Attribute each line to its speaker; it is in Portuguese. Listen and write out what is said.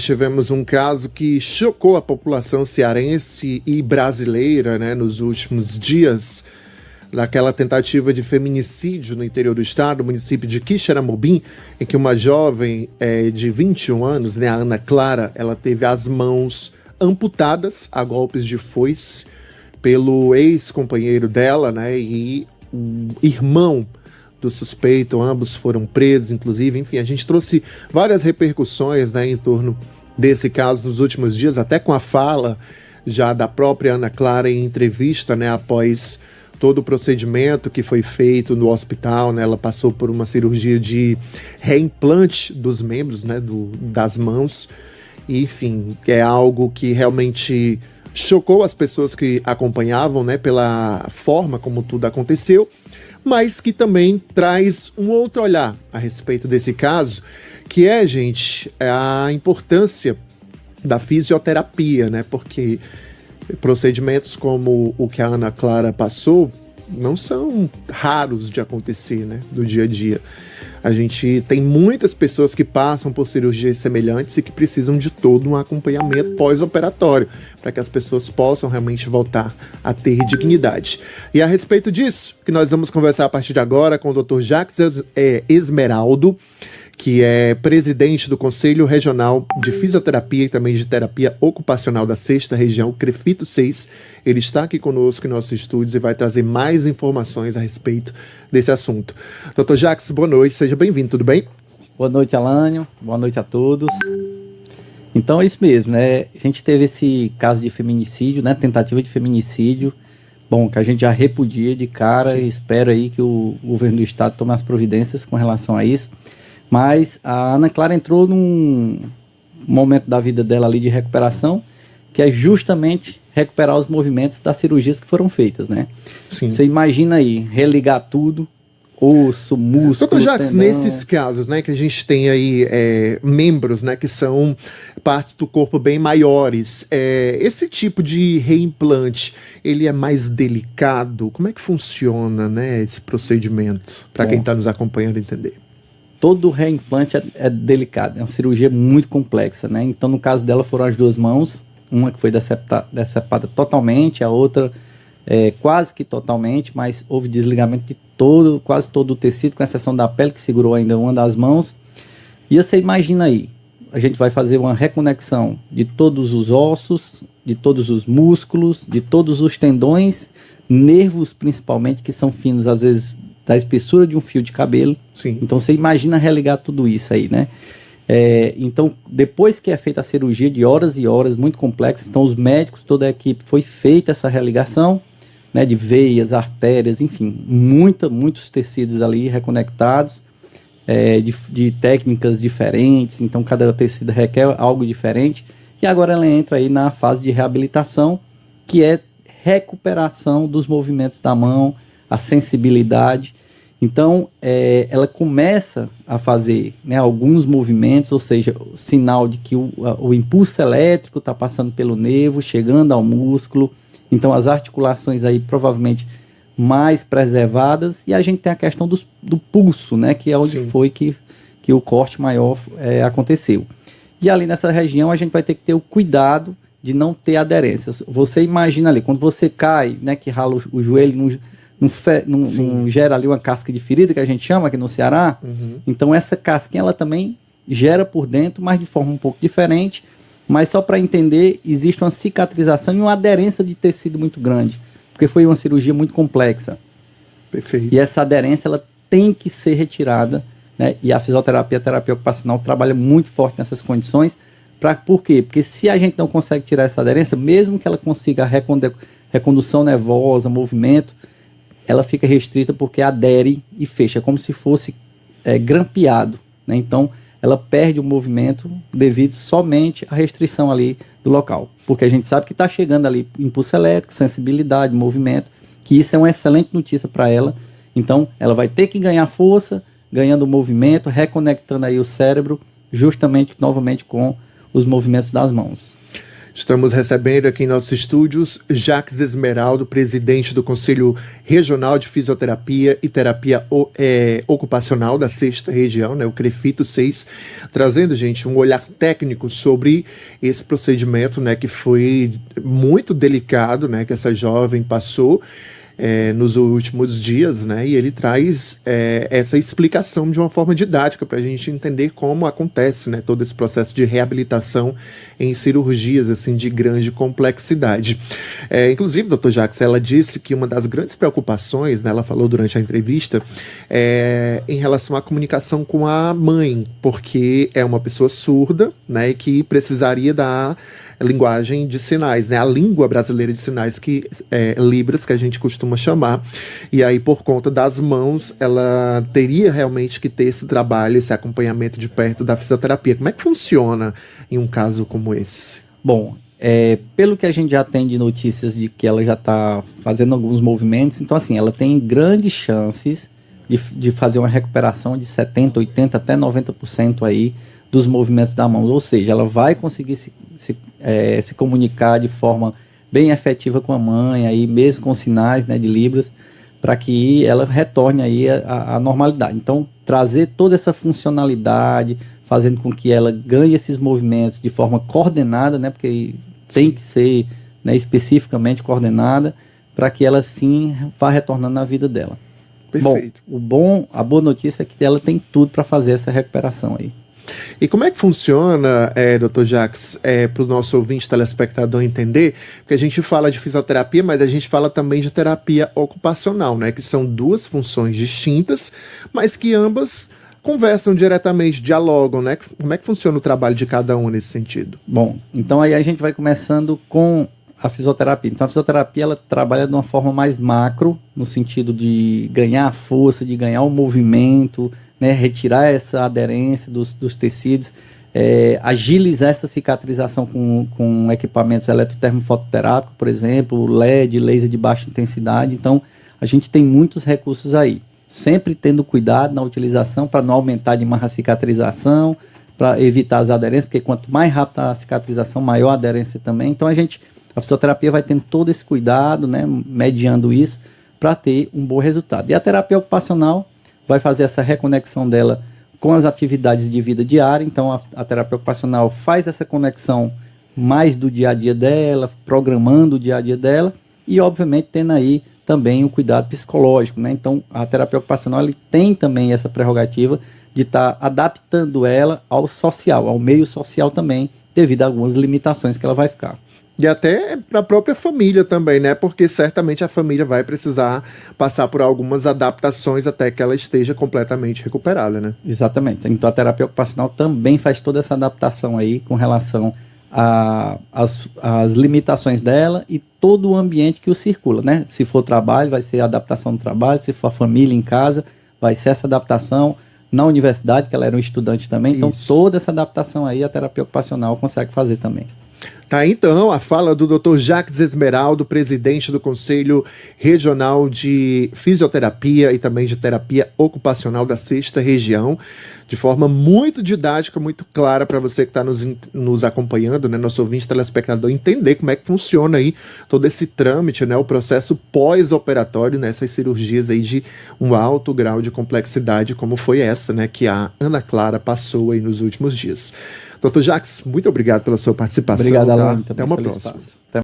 Speaker 1: Tivemos um caso que chocou a população cearense e brasileira, né, nos últimos dias, naquela tentativa de feminicídio no interior do estado, no município de Quixeramobim, em que uma jovem de 21 anos, né, a Ana Clara, ela teve as mãos amputadas a golpes de foice pelo ex-companheiro dela, né, e o irmão do suspeito. Ambos foram presos, inclusive. Enfim, a gente trouxe várias repercussões, né, em torno desse caso nos últimos dias, até com a fala já da própria Ana Clara em entrevista, né, após todo o procedimento que foi feito no hospital, né. Ela passou por uma cirurgia de reimplante dos membros, né, das mãos. E, enfim, é algo que realmente chocou as pessoas que acompanhavam, né, pela forma como tudo aconteceu, mas que também traz um outro olhar a respeito desse caso, que é, gente, a importância da fisioterapia, né? Porque procedimentos como o que a Ana Clara passou não são raros de acontecer, né, do dia a dia. A gente tem muitas pessoas que passam por cirurgias semelhantes e que precisam de todo um acompanhamento pós-operatório para que as pessoas possam realmente voltar a ter dignidade. E a respeito disso, que nós vamos conversar a partir de agora com o Dr. Jacques Esmeraldo, que é presidente do Conselho Regional de Fisioterapia e também de Terapia Ocupacional da 6ª Região, CREFITO 6. Ele está aqui conosco em nossos estúdios e vai trazer mais informações a respeito desse assunto. Dr. Jacques, boa noite, seja bem-vindo, tudo bem?
Speaker 2: Boa noite, Alânio, boa noite a todos. Então é isso mesmo, né? A gente teve esse caso de feminicídio, né? Tentativa de feminicídio, bom, que a gente já repudia de cara. Sim. E espero aí que o governo do estado tome as providências com relação a isso. Mas a Ana Clara entrou num momento da vida dela ali de recuperação, que é justamente recuperar os movimentos das cirurgias que foram feitas, né?
Speaker 1: Sim.
Speaker 2: Você imagina aí, religar tudo, osso, músculo,
Speaker 1: Dr. Jacques,
Speaker 2: tendão.
Speaker 1: nesses casos, né, que a gente tem aí membros, né, que são partes do corpo bem maiores, esse tipo de reimplante, ele é mais delicado? Como é que funciona, né, esse procedimento? Para quem está nos acompanhando entender.
Speaker 2: Todo reimplante é delicado, é uma cirurgia muito complexa, né? Então, no caso dela, foram as duas mãos, uma que foi decepada totalmente, a outra quase que totalmente, mas houve desligamento de quase todo o tecido, com exceção da pele, que segurou ainda uma das mãos. E você imagina aí, a gente vai fazer uma reconexão de todos os ossos, de todos os músculos, de todos os tendões, nervos principalmente, que são finos, às vezes, da espessura de um fio de cabelo.
Speaker 1: Sim.
Speaker 2: Então você imagina religar tudo isso aí, né? Então, depois que é feita a cirurgia de horas e horas, muito complexa, então os médicos, toda a equipe, foi feita essa religação, né, de veias, artérias, enfim, muitos tecidos ali reconectados, de técnicas diferentes, então cada tecido requer algo diferente, e agora ela entra aí na fase de reabilitação, que é recuperação dos movimentos da mão, a sensibilidade. Então, ela começa a fazer, né, alguns movimentos, ou seja, o sinal de que o impulso elétrico está passando pelo nervo, chegando ao músculo. Então, as articulações aí provavelmente mais preservadas. E a gente tem a questão do pulso, né, que é onde Sim. foi que o corte maior aconteceu. E ali nessa região a gente vai ter que ter o cuidado de não ter aderências. Você imagina ali, quando você cai, né, que rala o joelho, não gera ali uma casca de ferida, que a gente chama aqui no Ceará. Uhum. Então essa casquinha ela também gera por dentro, mas de forma um pouco diferente. Mas só para entender, existe uma cicatrização e uma aderência de tecido muito grande, porque foi uma cirurgia muito complexa.
Speaker 1: Perfeito.
Speaker 2: E essa aderência ela tem que ser retirada, né? E a fisioterapia, a terapia ocupacional trabalha muito forte nessas condições. Por quê? Porque se a gente não consegue tirar essa aderência, mesmo que ela consiga a recondução nervosa, movimento, ela fica restrita porque adere e fecha, como se fosse grampeado, né? Então, ela perde o movimento devido somente à restrição ali do local. Porque a gente sabe que está chegando ali impulso elétrico, sensibilidade, movimento, que isso é uma excelente notícia para ela. Então, ela vai ter que ganhar força, ganhando movimento, reconectando aí o cérebro, justamente, novamente, com os movimentos das mãos.
Speaker 1: Estamos recebendo aqui em nossos estúdios Jacques Esmeraldo, presidente do Conselho Regional de Fisioterapia e Terapia Ocupacional da 6ª Região, né, o CREFITO 6, trazendo, gente, um olhar técnico sobre esse procedimento, né, que foi muito delicado, né, que essa jovem passou nos últimos dias, né? E ele traz essa explicação de uma forma didática para a gente entender como acontece, né, todo esse processo de reabilitação em cirurgias assim, de grande complexidade. Inclusive, doutor Jacques, ela disse que uma das grandes preocupações, né, ela falou durante a entrevista, em relação à comunicação com a mãe, porque é uma pessoa surda, né, e que precisaria da linguagem de sinais, né, a língua brasileira de sinais, que Libras, que a gente costuma chamar, e aí por conta das mãos ela teria realmente que ter esse trabalho, esse acompanhamento de perto da fisioterapia. Como é que funciona em um caso como esse?
Speaker 2: Bom, pelo que a gente já tem de notícias de que ela já está fazendo alguns movimentos, então assim, ela tem grandes chances de fazer uma recuperação de 70%, 80%, até 90% aí dos movimentos da mão, ou seja, ela vai conseguir se comunicar de forma bem efetiva com a mãe, aí mesmo com sinais, né, de Libras, para que ela retorne aí à normalidade. Então, trazer toda essa funcionalidade, fazendo com que ela ganhe esses movimentos de forma coordenada, né, porque tem que ser, né, especificamente coordenada, para que ela sim vá retornando na vida dela.
Speaker 1: Perfeito.
Speaker 2: A boa notícia é que ela tem tudo para fazer essa recuperação aí.
Speaker 1: E como é que funciona, doutor Jacques, para o nosso ouvinte telespectador entender? Porque a gente fala de fisioterapia, mas a gente fala também de terapia ocupacional, né? Que são duas funções distintas, mas que ambas conversam diretamente, dialogam, né? Como é que funciona o trabalho de cada um nesse sentido?
Speaker 2: Bom, então aí a gente vai começando com a fisioterapia. Então a fisioterapia ela trabalha de uma forma mais macro, no sentido de ganhar força, de ganhar o movimento, né, retirar essa aderência dos tecidos, agilizar essa cicatrização com equipamentos eletrotermofototerápicos, por exemplo, LED, laser de baixa intensidade. Então, a gente tem muitos recursos aí, sempre tendo cuidado na utilização para não aumentar demais a cicatrização, para evitar as aderências, porque quanto mais rápida a cicatrização, maior a aderência também. Então, a fisioterapia vai tendo todo esse cuidado, né, mediando isso, para ter um bom resultado. E a terapia ocupacional vai fazer essa reconexão dela com as atividades de vida diária. Então a terapia ocupacional faz essa conexão mais do dia a dia dela, programando o dia a dia dela e obviamente tendo aí também o cuidado psicológico, né? Então a terapia ocupacional ele tem também essa prerrogativa de estar adaptando ela ao social, ao meio social também, devido a algumas limitações que ela vai ficar.
Speaker 1: E até para a própria família também, né? Porque certamente a família vai precisar passar por algumas adaptações até que ela esteja completamente recuperada, né?
Speaker 2: Exatamente. Então a terapia ocupacional também faz toda essa adaptação aí com relação às limitações dela e todo o ambiente que o circula, né? Se for trabalho, vai ser a adaptação do trabalho. Se for a família em casa, vai ser essa adaptação. Na universidade, que ela era um estudante também. Então toda essa adaptação aí a terapia ocupacional consegue fazer também.
Speaker 1: Tá, então, a fala do Dr. Jacques Esmeraldo, presidente do Conselho Regional de Fisioterapia e também de Terapia Ocupacional da 6ª Região, de forma muito didática, muito clara para você que está nos acompanhando, né, nosso ouvinte telespectador, entender como é que funciona aí todo esse trâmite, né, o processo pós-operatório nessas cirurgias aí de um alto grau de complexidade, como foi essa, né, que a Ana Clara passou aí nos últimos dias. Dr. Jacques, muito obrigado pela sua participação.
Speaker 2: Obrigado, Alan.
Speaker 1: Até uma próxima.